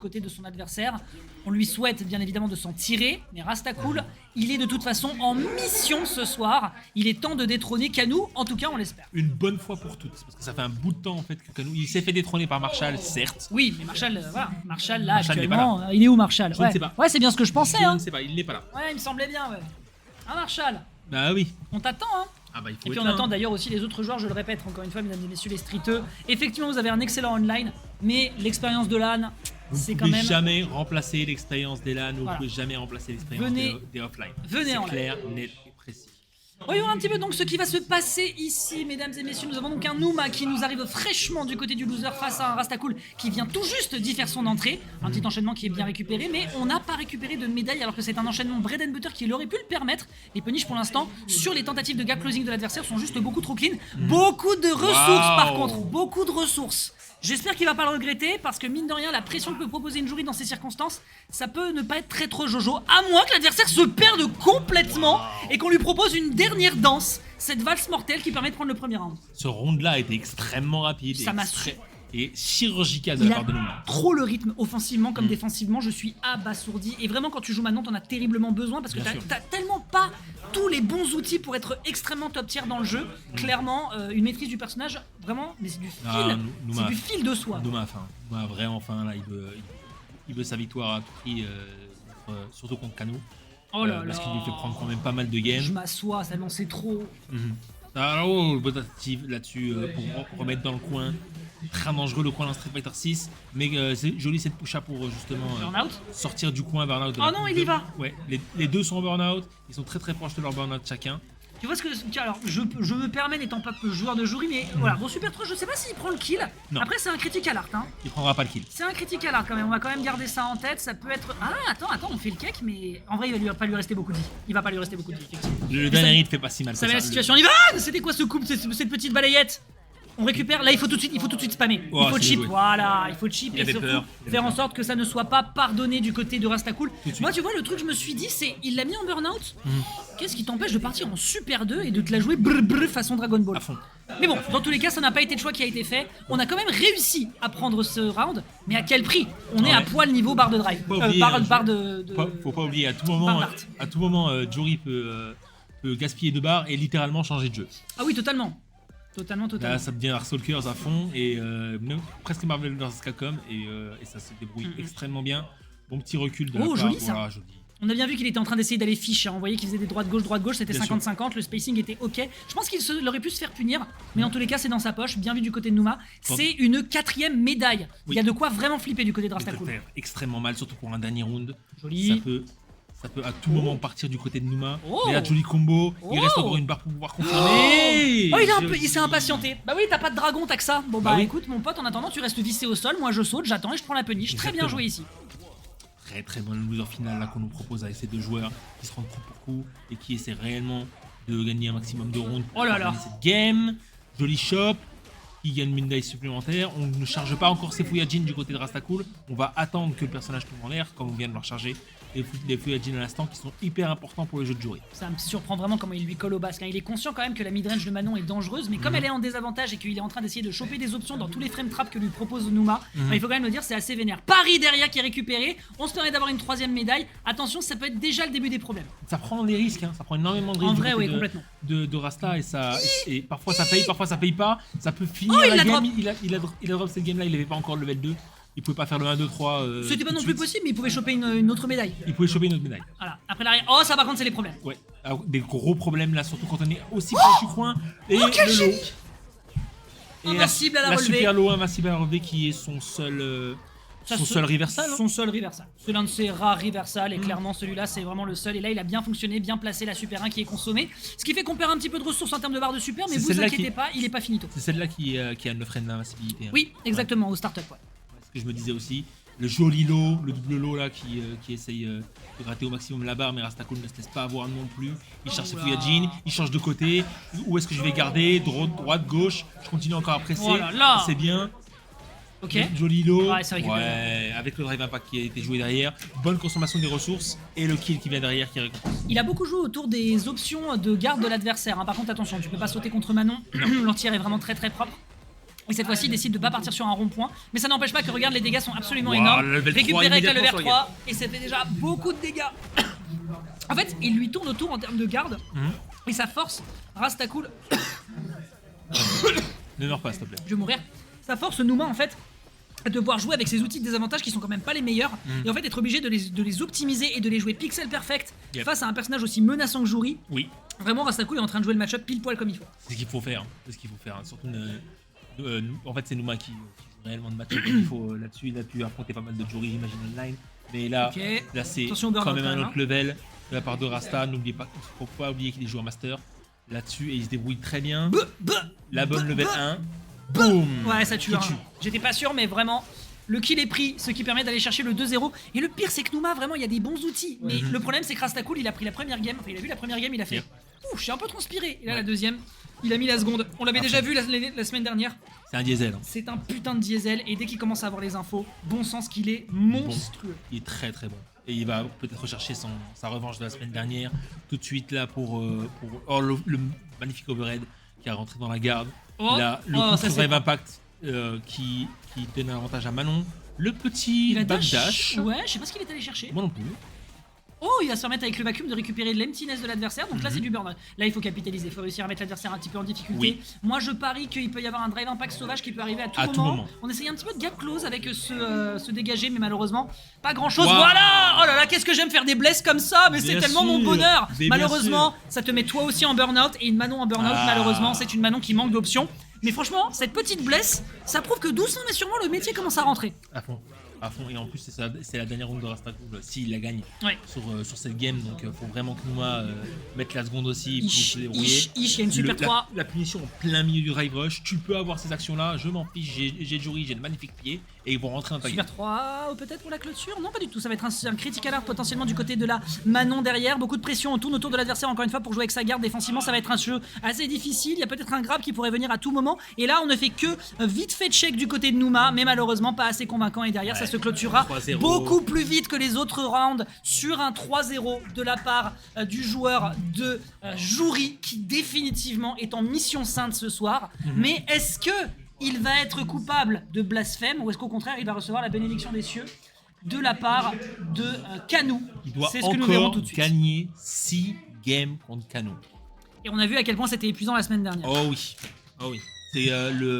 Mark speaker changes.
Speaker 1: côté de son adversaire. On lui souhaite bien évidemment de s'en tirer, mais Rastakul, il est de toute façon en mission ce soir. Il est temps de détrôner Kanou, en tout cas on l'espère.
Speaker 2: Une bonne fois pour toutes, parce que ça fait un bout de temps en fait que Kanou, il s'est fait détrôner par Marshall, certes.
Speaker 1: Oui, mais Marshall, voilà, Marshall là
Speaker 2: Marshall n'est pas
Speaker 1: actuellement, il est où Marshall?
Speaker 2: Je ne sais pas.
Speaker 1: Ouais, c'est bien ce que je pensais.
Speaker 2: Je
Speaker 1: Hein.
Speaker 2: ne sais pas, il n'est pas là.
Speaker 1: Ouais, il me semblait bien, ouais. Hein Marshall,
Speaker 2: Bah oui.
Speaker 1: on t'attend, hein.
Speaker 2: Ah bah il faut
Speaker 1: Et puis
Speaker 2: être
Speaker 1: on
Speaker 2: là,
Speaker 1: attend
Speaker 2: hein.
Speaker 1: d'ailleurs aussi les autres joueurs, je le répète encore une fois, mesdames et messieurs les streeteux. Effectivement, vous avez un excellent online, mais l'expérience de LAN,
Speaker 2: Vous
Speaker 1: c'est
Speaker 2: ne
Speaker 1: quand
Speaker 2: pouvez
Speaker 1: même...
Speaker 2: jamais remplacer l'expérience des LAN, vous ne
Speaker 1: Voilà.
Speaker 2: pouvez jamais remplacer l'expérience
Speaker 1: Venez-
Speaker 2: des offline.
Speaker 1: venez en
Speaker 2: C'est clair, net et précis.
Speaker 1: Voyons un petit peu donc ce qui va se passer ici, mesdames et messieurs. Nous avons donc un Numa qui nous arrive fraîchement du côté du loser face à un Rastakul qui vient tout juste d'y faire son entrée. Un petit enchaînement qui est bien récupéré, mais on n'a pas récupéré de médaille alors que c'est un enchaînement bread and butter qui aurait pu le permettre. Les punish pour l'instant sur les tentatives de gap closing de l'adversaire sont juste beaucoup trop clean. Beaucoup de ressources par contre, beaucoup de ressources. J'espère qu'il va pas le regretter parce que mine de rien, la pression que peut proposer une jury dans ces circonstances, ça peut ne pas être très trop jojo, à moins que l'adversaire se perde complètement et qu'on lui propose une dernière danse, cette valse mortelle qui permet de prendre le premier round.
Speaker 2: Ce round-là a été extrêmement rapide
Speaker 1: Ça m'a
Speaker 2: et chirurgical de
Speaker 1: Il
Speaker 2: la
Speaker 1: a
Speaker 2: part de Numa.
Speaker 1: trop le rythme, offensivement comme défensivement, je suis abasourdi. Et vraiment, quand tu joues maintenant, t'en as terriblement besoin parce que
Speaker 2: Bien sûr.
Speaker 1: t'as tellement pas tous les bons outils pour être extrêmement top tier dans le jeu. Clairement, une maîtrise du personnage, vraiment, mais c'est du fil,
Speaker 2: Ah, Numa-
Speaker 1: c'est du fil de soie.
Speaker 2: Numa a faim. Numa a vraiment faim là, il veut sa victoire à tout prix, surtout contre Kanou.
Speaker 1: Oh là
Speaker 2: Parce
Speaker 1: là.
Speaker 2: qu'il lui fait prendre quand même pas mal de games.
Speaker 1: Je m'assois, ça m'en c'est trop.
Speaker 2: Alors, bonne tentative là-dessus pour remettre dans le coin. Très dangereux le coin dans Street Fighter 6, mais c'est joli cette push-up pour justement
Speaker 1: Burnout.
Speaker 2: sortir du coin burnout.
Speaker 1: Oh non, il y va.
Speaker 2: Ouais, les deux sont en burnout, ils sont très proches de leur burnout chacun.
Speaker 1: Tu vois ce que. Tiens, alors, je me permets n'étant pas joueur de jury, mais voilà, bon Super 3, je sais pas s'il prend le kill.
Speaker 2: Non.
Speaker 1: Après, c'est un critical art, hein.
Speaker 2: Il prendra pas le kill.
Speaker 1: C'est un critical art quand même, on va quand même garder ça en tête, ça peut être... Ah, attends, on fait le cake, mais en vrai, il va pas lui rester beaucoup de vie. Il va pas lui rester beaucoup de vie, effectivement.
Speaker 2: Le dernier hit fait pas si mal.
Speaker 1: Ça
Speaker 2: que
Speaker 1: met la situation en Ivan. C'était quoi ce couple, cette petite balayette? On récupère, là il faut tout de suite spammer.
Speaker 2: Oh,
Speaker 1: Il faut
Speaker 2: c'est
Speaker 1: chip,
Speaker 2: joué.
Speaker 1: voilà, il faut chip
Speaker 2: Il
Speaker 1: et
Speaker 2: avait
Speaker 1: surtout
Speaker 2: peur, il avait
Speaker 1: faire en
Speaker 2: peur.
Speaker 1: sorte que ça ne soit pas pardonné du côté de Rastakul.
Speaker 2: de suite.
Speaker 1: Moi tu vois le truc je me suis dit c'est, il l'a mis en burn-out, qu'est-ce qui t'empêche de partir en Super 2 et de te la jouer brr façon Dragon Ball
Speaker 2: À fond.
Speaker 1: Mais bon, dans tous les cas ça n'a pas été le choix qui a été fait. On a quand même réussi à prendre ce round, mais à quel prix? On est à
Speaker 2: Ouais.
Speaker 1: poil niveau barre de drive,
Speaker 2: Faut pas oublier,
Speaker 1: barre de...
Speaker 2: Faut pas oublier,
Speaker 1: Barre
Speaker 2: à tout moment, Jory peut gaspiller 2 barres et littéralement changer de jeu.
Speaker 1: Ah oui totalement. Totalement.
Speaker 2: Là, ça devient Darkstalkers à fond et même presque Marvel vs Capcom et ça se débrouille extrêmement bien. Bon petit recul de la
Speaker 1: Oh,
Speaker 2: part.
Speaker 1: joli, ça.
Speaker 2: Voilà, joli.
Speaker 1: On a bien vu qu'il était en train d'essayer d'aller fiche, hein. On voyait qu'il faisait des droites-gauche, c'était
Speaker 2: Bien sûr.
Speaker 1: 50-50, le spacing était ok. Je pense qu'il aurait pu se faire punir, mais en tous les cas c'est dans sa poche, bien vu du côté de Numa. C'est une 4ème médaille. Il y a de quoi vraiment flipper du côté de
Speaker 2: Ça peut
Speaker 1: Rastakul.
Speaker 2: faire extrêmement mal, surtout pour un dernier round.
Speaker 1: Joli.
Speaker 2: Ça peut à tout moment partir du côté de Numa.
Speaker 1: Oh.
Speaker 2: Mais là, joli combo. Il
Speaker 1: Oh.
Speaker 2: reste encore une barre pour pouvoir confirmer.
Speaker 1: Oh il s'est impatienté. Bah oui t'as pas de dragon, t'as que ça. Bon bah
Speaker 2: Bah oui.
Speaker 1: écoute mon pote, en attendant tu restes vissé au sol, moi je saute, j'attends et je prends la punish. Très bien
Speaker 2: Exactement.
Speaker 1: joué ici.
Speaker 2: Très bon loser final là qu'on nous propose avec ces deux joueurs qui se rendent coup pour coup et qui essaient réellement de gagner un maximum de rounds.
Speaker 1: Oh là
Speaker 2: pour
Speaker 1: là.
Speaker 2: gagner cette game. Joli shop. Qui gagne une médaille supplémentaire. On ne charge pas encore ses Fuyajin du côté de Rastakul. On va attendre que le personnage tombe en l'air, comme on vient de leur charger les Fuyajin à l'instant, qui sont hyper importants pour le jeu de jury.
Speaker 1: Ça me surprend vraiment comment il lui colle au basque. Il est conscient quand même que la midrange de Manon est dangereuse, mais comme elle est en désavantage et qu'il est en train d'essayer de choper des options dans tous les frame traps que lui propose Numa, bah, il faut quand même le dire, c'est assez vénère. Paris derrière qui est récupéré, on se permet d'avoir une 3ème médaille. Attention, ça peut être déjà le début des problèmes.
Speaker 2: Ça prend des risques, hein. Ça prend énormément de risques
Speaker 1: En
Speaker 2: du
Speaker 1: vrai,
Speaker 2: côté
Speaker 1: oui, complètement.
Speaker 2: de Rasta et parfois ça paye, parfois ça paye pas. Ça peut finir
Speaker 1: Oh, il
Speaker 2: la
Speaker 1: l'a
Speaker 2: game.
Speaker 1: drop.
Speaker 2: Il a drop cette game là, il avait pas encore le level 2. Il pouvait pas faire le 1, 2, 3.
Speaker 1: C'était pas
Speaker 2: tout
Speaker 1: non
Speaker 2: de
Speaker 1: plus
Speaker 2: suite.
Speaker 1: possible, mais il pouvait choper une autre médaille.
Speaker 2: Il pouvait choper une autre médaille.
Speaker 1: Voilà, après l'arrière. Oh, ça par contre, c'est les problèmes.
Speaker 2: Ouais. Alors, des gros problèmes là, surtout quand on est aussi proche du coin. Et
Speaker 1: quel
Speaker 2: le
Speaker 1: génie.
Speaker 2: lot. Et
Speaker 1: Invincible à la relevée.
Speaker 2: super lot invincible à la relevée qui est son seul. Son seul reversal. Hein.
Speaker 1: Son seul reversal. C'est l'un de ses rares reversals et clairement celui-là c'est vraiment le seul. Et là il a bien fonctionné, bien placé la super 1 qui est consommée. Ce qui fait qu'on perd un petit peu de ressources en termes de barre de super, mais
Speaker 2: C'est
Speaker 1: vous
Speaker 2: celle-là
Speaker 1: inquiétez
Speaker 2: qui-
Speaker 1: pas, il est pas finito.
Speaker 2: C'est celle-là qui a le frein d'invincibilité. Hein.
Speaker 1: Oui, exactement, au startup. Ouais.
Speaker 2: Ce que je me disais aussi. Le joli lot, le double lot là qui essaye de gratter au maximum la barre, mais Rastakul ne se laisse pas avoir non plus. Il cherche ses
Speaker 1: Oula.
Speaker 2: Fuyajin, il change de côté. Où est-ce que je vais garder? Droite, gauche. Je continue encore à presser.
Speaker 1: Oh là là.
Speaker 2: C'est bien.
Speaker 1: Ok.
Speaker 2: Joli lot.
Speaker 1: Ouais, c'est récupéré.
Speaker 2: Ouais, avec le drive impact qui a été joué derrière. Bonne consommation des ressources et le kill qui vient derrière qui récompense.
Speaker 1: Il a beaucoup joué autour des options de garde de l'adversaire. Hein. Par contre attention, tu peux pas sauter contre Manon. L'entière est vraiment très propre. Et cette fois-ci, il décide de pas partir sur un rond-point. Mais ça n'empêche pas que, regarde, les dégâts sont absolument
Speaker 2: Wow,
Speaker 1: énormes.
Speaker 2: le level 3
Speaker 1: Récupéré avec la
Speaker 2: immédiatement
Speaker 1: level
Speaker 2: sur la
Speaker 1: 3, et ça fait déjà beaucoup de dégâts. En fait, il lui tourne autour en termes de garde. Et ça force Rastakul.
Speaker 2: Ne meurs pas, s'il te plaît.
Speaker 1: Je vais mourir. Ça force Numa, en fait, à devoir jouer avec ses outils de désavantage qui sont quand même pas les meilleurs. Et en fait, être obligé de les optimiser et de les jouer pixel perfect face à un personnage aussi menaçant que Juri.
Speaker 2: Oui,
Speaker 1: Vraiment, Rastakul est en train de jouer le match-up pile poil comme il faut.
Speaker 2: c'est ce qu'il faut faire. C'est ce qu'il faut faire. Surtout, en fait, c'est Numa qui joue réellement de match comme il faut là-dessus. Il a pu affronter pas mal de Jury, Imagine Online. Mais là,
Speaker 1: Ok.
Speaker 2: là c'est
Speaker 1: Attention au burn-out,
Speaker 2: quand même un
Speaker 1: quand même,
Speaker 2: autre level de la part de Rasta. N'oubliez pas, faut pas oublier qu'il est joueur master là-dessus et il se débrouille très bien. La bonne level 1. Boum.
Speaker 1: Ouais, ça tue.
Speaker 2: Qui
Speaker 1: Hein.
Speaker 2: tue.
Speaker 1: J'étais pas sûr, mais vraiment, le kill est pris, ce qui permet d'aller chercher le 2-0. Et le pire, c'est que Numa, vraiment, il y a des bons outils. Mais le problème, c'est que Rastakul, il a pris la première game. Enfin, il a vu la première game, il a fait.
Speaker 2: Yep.
Speaker 1: Ouh, je suis un peu transpiré. Et là, la deuxième, il a mis la seconde. On l'avait déjà vu la semaine dernière.
Speaker 2: C'est un diesel. Hein.
Speaker 1: C'est un putain de diesel. Et dès qu'il commence à avoir les infos, bon sens qu'il est monstrueux.
Speaker 2: Il est très très bon. Et il va peut-être rechercher sa revanche de la semaine dernière. Tout de suite là pour le magnifique overhead qui a rentré dans la garde.
Speaker 1: Oh,
Speaker 2: Il a le
Speaker 1: oh,
Speaker 2: coup
Speaker 1: ça,
Speaker 2: de
Speaker 1: c'est
Speaker 2: Survive Impact qui donne un avantage à Manon. Le petit
Speaker 1: Il a
Speaker 2: backdash.
Speaker 1: Ouais, je sais pas ce qu'il est allé chercher.
Speaker 2: Moi non plus.
Speaker 1: Oh, il va se permettre avec le vacuum de récupérer de l'emptiness de l'adversaire. Donc là, c'est du burn. Là, il faut capitaliser. Il faut réussir à mettre l'adversaire un petit peu en difficulté.
Speaker 2: Oui.
Speaker 1: Moi, je parie qu'il peut y avoir un drive impact sauvage qui peut arriver à tout moment. On essaye un petit peu de gap close avec ce dégagé, mais malheureusement, pas grand chose.
Speaker 2: Wow.
Speaker 1: Voilà. Oh là là, qu'est-ce que j'aime faire des blesses comme ça. Mais c'est
Speaker 2: Bien
Speaker 1: tellement mon
Speaker 2: sûr.
Speaker 1: bonheur.
Speaker 2: Mais bien
Speaker 1: Malheureusement,
Speaker 2: sûr.
Speaker 1: ça te met toi aussi en burn-out. Et une Manon en burn-out,
Speaker 2: Ah.
Speaker 1: malheureusement, c'est une Manon qui manque d'options. Mais franchement, cette petite blesse, ça prouve que doucement mais sûrement, le métier commence à rentrer.
Speaker 2: À fond. À fond. Et en plus, c'est la dernière round de Rastakul s'il la gagne
Speaker 1: Ouais.
Speaker 2: sur cette game. Donc, faut vraiment que Numa mette la seconde aussi pour se débrouiller.
Speaker 1: Il y a une super 3.
Speaker 2: La punition en plein milieu du drive rush. Tu peux avoir ces actions-là. Je m'en fiche. J'ai Jury, j'ai le magnifique pied. Et ils vont rentrer dans ta
Speaker 1: Super
Speaker 2: game.
Speaker 1: 3, ou peut-être pour la clôture? Non, pas du tout. Ça va être un critical art potentiellement du côté de la Manon derrière. Beaucoup de pression, on tourne autour de l'adversaire encore une fois pour jouer avec sa garde. Défensivement, ça va être un jeu assez difficile. Il y a peut-être un grab qui pourrait venir à tout moment. Et là, on ne fait que vite fait check du côté de Numa, mais malheureusement pas assez convaincant. Et derrière, ça se clôturera
Speaker 2: 3-0.
Speaker 1: beaucoup plus vite que les autres rounds sur un 3-0 de la part du joueur de Jury qui définitivement est en mission sainte ce soir. Mais est-ce que il va être coupable de blasphème ou est-ce qu'au contraire il va recevoir la bénédiction des cieux de la part de Kanou?
Speaker 2: Il doit
Speaker 1: C'est ce que nous verrons
Speaker 2: encore
Speaker 1: tout de suite.
Speaker 2: gagner 6 games contre Kanou.
Speaker 1: Et on a vu à quel point c'était épuisant la semaine dernière.
Speaker 2: Oh oui. Oh oui. C'est le